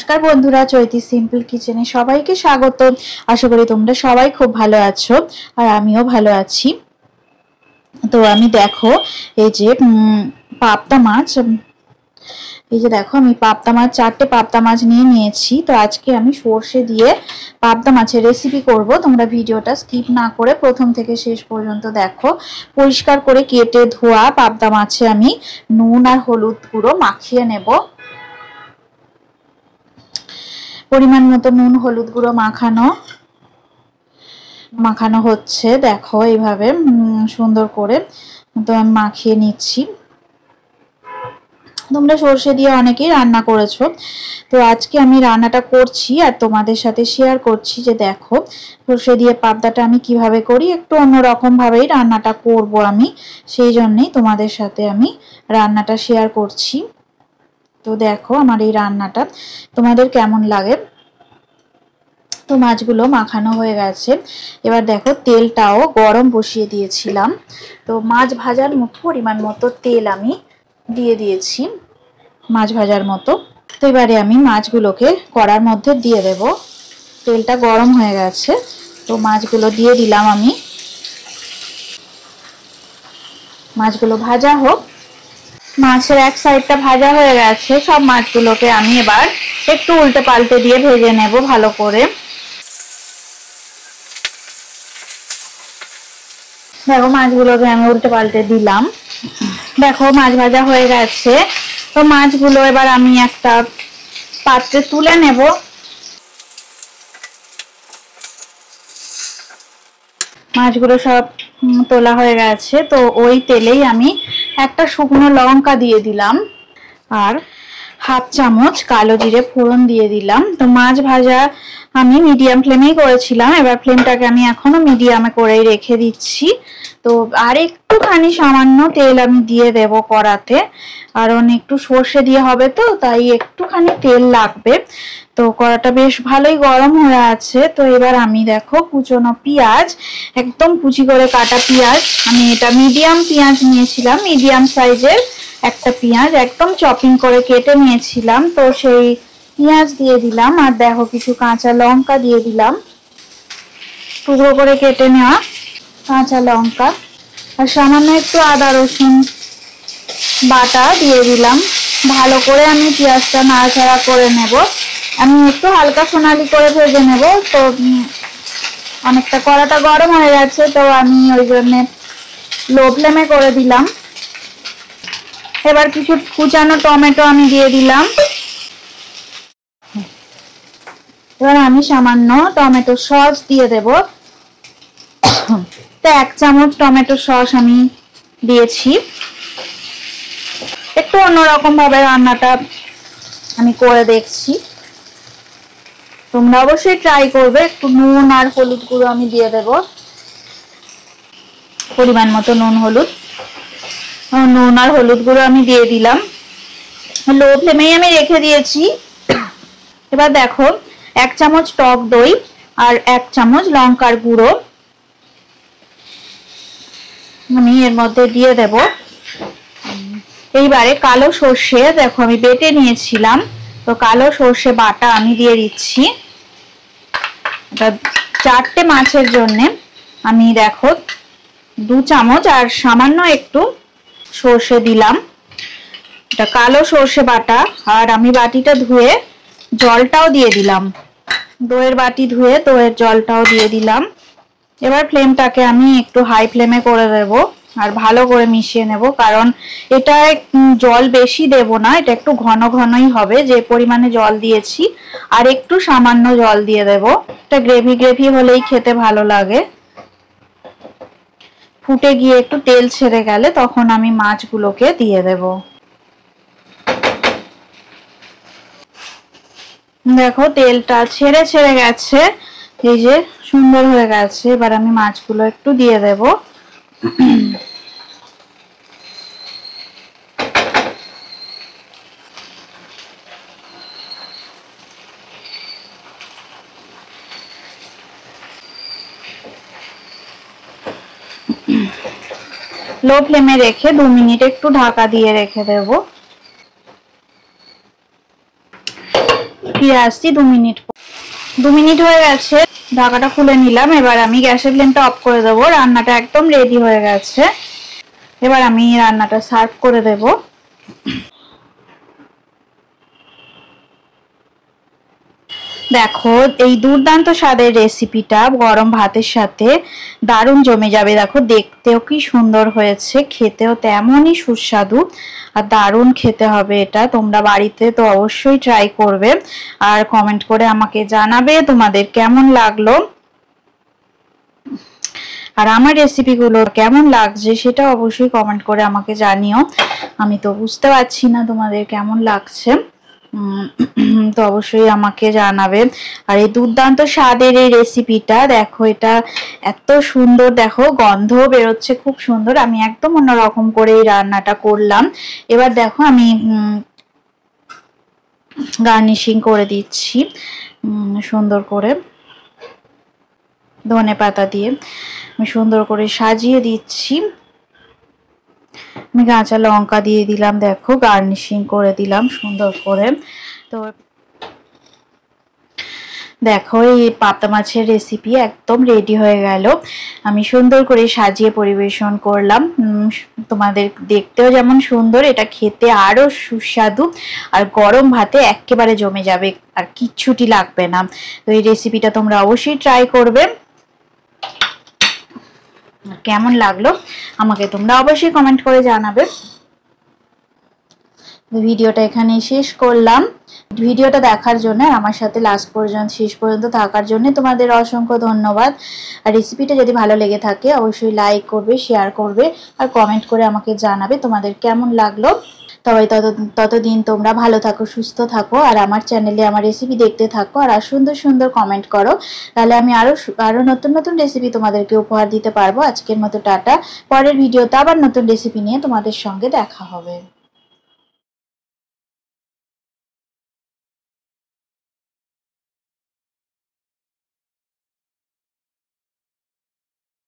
নমস্কার বন্ধুরা, চৈতি সিম্পল কিচেনে সবাইকে স্বাগত। আশা করি তোমরা সবাই খুব ভালো আছো আর আমিও ভালো আছি। তো আমি দেখো এই যে পাবদা মাছ, এই যে দেখো আমি পাবদা মাছ 4টে পাবদা মাছ নিয়ে নিয়েছি। তো আজকে আমি সর্ষে দিয়ে পাবদা মাছের রেসিপি করব। তোমরা ভিডিওটা স্কিপ না করে প্রথম থেকে শেষ পর্যন্ত দেখো। পরিষ্কার করে কেটে ধোয়া পাবদা মাছে আমি নুন আর হলুদ গুঁড়ো মাখিয়ে নেব। পরিমাণ মতো নুন হলুদ গুঁড়ো মাখানো হচ্ছে। দেখো এইভাবে সুন্দর করে তো আমি মাখিয়ে নিচ্ছি। তোমরা সর্ষে দিয়ে অনেকেই রান্না করেছো, তো আজকে আমি রান্নাটা করছি আর তোমাদের সাথে শেয়ার করছি যে দেখো সর্ষে দিয়ে পাবদাটা আমি কিভাবে করি। একটু অন্যরকম ভাবেই রান্নাটা করব আমি, সেই জন্যই তোমাদের সাথে আমি রান্নাটা শেয়ার করছি। তো দেখো আমার এই রান্নাটা তোমাদের কেমন লাগে। তো মাছগুলো মাখানো হয়ে গেছে। এবার দেখো তেলটাও গরম বসিয়ে দিয়েছিলাম। তো মাছ ভাজার পরিমাণ মতো তেল আমি দিয়ে দিয়েছি, মাছ ভাজার মতো। তো এবারে আমি মাছগুলোকে কড়ার মধ্যে দিয়ে দেব। তেলটা গরম হয়ে গেছে, তো মাছগুলো দিয়ে দিলাম আমি। মাছগুলো ভাজা হোক। মাছের এক সাইডটা ভাজা হয়ে গেছে, সব মাছগুলোকে আমি এবার একটু উল্টে পাল্টে দিয়ে ভেজে নেব ভালো করে। দেখো মাছগুলোকে আমি উল্টে পাল্টে দিলাম। দেখো মাছ ভাজা হয়ে গেছে। তো মাছগুলো এবার আমি একটা পাত্রে তুলে নেব। মাছগুলো সব তোলা হয়ে গেছে। তো ওই তেলেই আমি একটা শুকনো লঙ্কা দিয়ে দিলাম আর হাফ চামচ কালো জিরে ফোড়ন দিয়ে দিলাম। তো মাছ ভাজা আমি মিডিয়াম ফ্লেমেই করেছিলাম, এবার ফ্লেমটাকে আমি এখনো মিডিয়ামে করেই রেখে দিচ্ছি। তো আর একটুখানি সামান্য তেল আমি দিয়ে দেব কড়াতে, কারণ একটু সর্ষে দিয়ে হবে তো, তাই একটুখানি তেল লাগবে। তো কড়াটা বেশ ভালোই গরম হয়ে আছে। তো এবার আমি দেখো কুচনো পেঁয়াজ, একদম কুচি করে কাটা পেঁয়াজ, আমি এটা মিডিয়াম পেঁয়াজ নিয়েছিলাম, মিডিয়াম সাইজের একটা পেঁয়াজ একদম চপিং করে কেটে নিয়েছিলাম। তো সেই পেঁয়াজ দিয়ে দিলাম আর দেখো কিছু কাঁচা লঙ্কা দিয়ে দিলাম, টুকরো করে কেটে নেওয়া কাঁচা লঙ্কা, আর সামান্য একটু আদা রসুন বাটা দিয়ে দিলাম। ভালো করে আমি পেঁয়াজটা নাড়াচাড়া করে নেব। আমি একটু হালকা সোনালি করে ভেজে নেব। তো অনেকটা কড়াটা গরম হয়ে গেছে, তো আমি ওই জন্য লো ফ্লেমে করে দিলাম। এবার কিছু কুচানো টমেটো আমি দিয়ে দিলাম। এবার আমি সামান্য টমেটো সস দিয়ে দেব। তো 1 চামচ টমেটো সস আমি দিয়েছি। একটু অন্যরকম ভাবে রান্নাটা আমি করে দেখছি, তোমরা অবশ্যই ট্রাই করবে। একটু নুন আর হলুদ গুঁড়ো আমি দিয়ে দেব, পরিমাণ মতো নুন আর হলুদ গুঁড়ো আমি দিয়ে দিলাম। লো ফ্লেমেই আমি রেখে দিয়েছি। এবার দেখো 1 চামচ টক দই আর 1 চামচ লঙ্কার গুঁড়ো আমি এর মধ্যে দিয়ে দেব। এইবারে কালো সর্ষে দেখো আমি বেটে নিয়েছিলাম, তো কালো সর্ষে বাটা আমি দিয়ে দিচ্ছি। 4টে মাছের জন্য আমি দেখো 2 চামচ আর সামান্য একটু সর্ষে দিলাম। এটা কালো সর্ষে বাটা। আর আমি বাটিটা ধুয়ে জলটাও দিয়ে দিলাম, দইয়ের বাটি ধুয়ে দইয়ের জলটাও দিয়ে দিলাম। এবার ফ্লেমটাকে আমি একটু হাই ফ্লেমে করে দেব আর ভালো করে মিশিয়ে নেব, কারণ এটা জল বেশি দেব না, এটা একটু ঘন ঘনই হবে। যে পরিমাণে জল দিয়েছি আর একটু সামান্য জল দিয়ে দেব। এটা গ্রেভি গ্রেভি হলেই খেতে ভালো লাগে। ফুটে গিয়ে একটু তেল ছেড়ে গেলে তখন আমি মাছগুলোকে দিয়ে দেব। দেখো তেলটা ছেড়ে গেছে, এই যে সুন্দর হয়ে গেছে। এবার আমি মাছগুলো একটু দিয়ে দেব। লো ফ্লেমে রেখে 2 মিনিট একটু ঢাকা দিয়ে রেখে দেব। ফিরে আসছি 2 মিনিট হয়ে গেছে, ঢাকাটা খুলে নিলাম। এবার আমি গ্যাসের ফ্লেমটা অফ করে দেবো। রান্নাটা একদম রেডি হয়ে গেছে। এবার আমি রান্নাটা সার্ভ করে দেব। দেখো এই দুর্দান্ত স্বাদের রেসিপিটা গরম ভাতের সাথে দারুণ জমে যাবে। দেখো দেখতেও কি সুন্দর হয়েছে, খেতেও তেমনই সুস্বাদু আর দারুণ খেতে হবে। এটা তোমরা বাড়িতে তো অবশ্যই ট্রাই করবে আর কমেন্ট করে আমাকে জানাবে তোমাদের কেমন লাগলো, আর আমার রেসিপিগুলো কেমন লাগছে সেটা অবশ্যই কমেন্ট করে আমাকে জানিও। আমি তো বুঝতে পারছি না তোমাদের কেমন লাগছে, তো অবশ্যই আমাকে জানাবে। আর এই দুর্দান্ত স্বাদের এই রেসিপিটা দেখো, এটা এত সুন্দর, দেখো গন্ধ বেরোচ্ছে খুব সুন্দর। আমি একদম অন্যরকম করে এই রান্নাটা করলাম। এবার দেখো আমি গার্নিশিং করে দিচ্ছি সুন্দর করে ধনেপাতা দিয়ে। আমি সুন্দর করে সাজিয়ে দিচ্ছি। আমি কাঁচা লঙ্কা দিয়ে দিলাম, দেখো গার্নিশিং করে দিলাম সুন্দর করে। তো দেখো এই পাবদা মাছের রেসিপি একদম রেডি হয়ে গেল। আমি সুন্দর করে সাজিয়ে পরিবেশন করলাম। তোমাদের দেখতেও যেমন সুন্দর, এটা খেতে আরো সুস্বাদু আর গরম ভাতে একেবারে জমে যাবে আর কিচ্ছুটি লাগবে না। তো এই রেসিপিটা তোমরা অবশ্যই ট্রাই করবে। কেমন লাগলো আমাকে তোমরা অবশ্যই কমেন্ট করে জানাবে। ভিডিওটা এখানে শেষ করলাম। ভিডিওটা দেখার জন্য আমার সাথে লাস্ট পর্যন্ত শেষ পর্যন্ত থাকার জন্য তোমাদের অসংখ্য ধন্যবাদ। আর রেসিপিটা যদি ভালো লেগে থাকে অবশ্যই লাইক করবে, শেয়ার করবে আর কমেন্ট করে আমাকে জানাবে তোমাদের কেমন লাগলো। তবে ততদিন তোমরা ভালো থাকো, সুস্থ থাকো আর আমার চ্যানেলে আমার রেসিপি দেখতে থাকো আর সুন্দর সুন্দর কমেন্ট করো, তাহলে আমি আরো নতুন নতুন রেসিপি তোমাদেরকে উপহার দিতে পারবো। আজকের মতো টাটা, পরের ভিডিওতে আবার নতুন রেসিপি নিয়ে তোমাদের সঙ্গে দেখা হবে।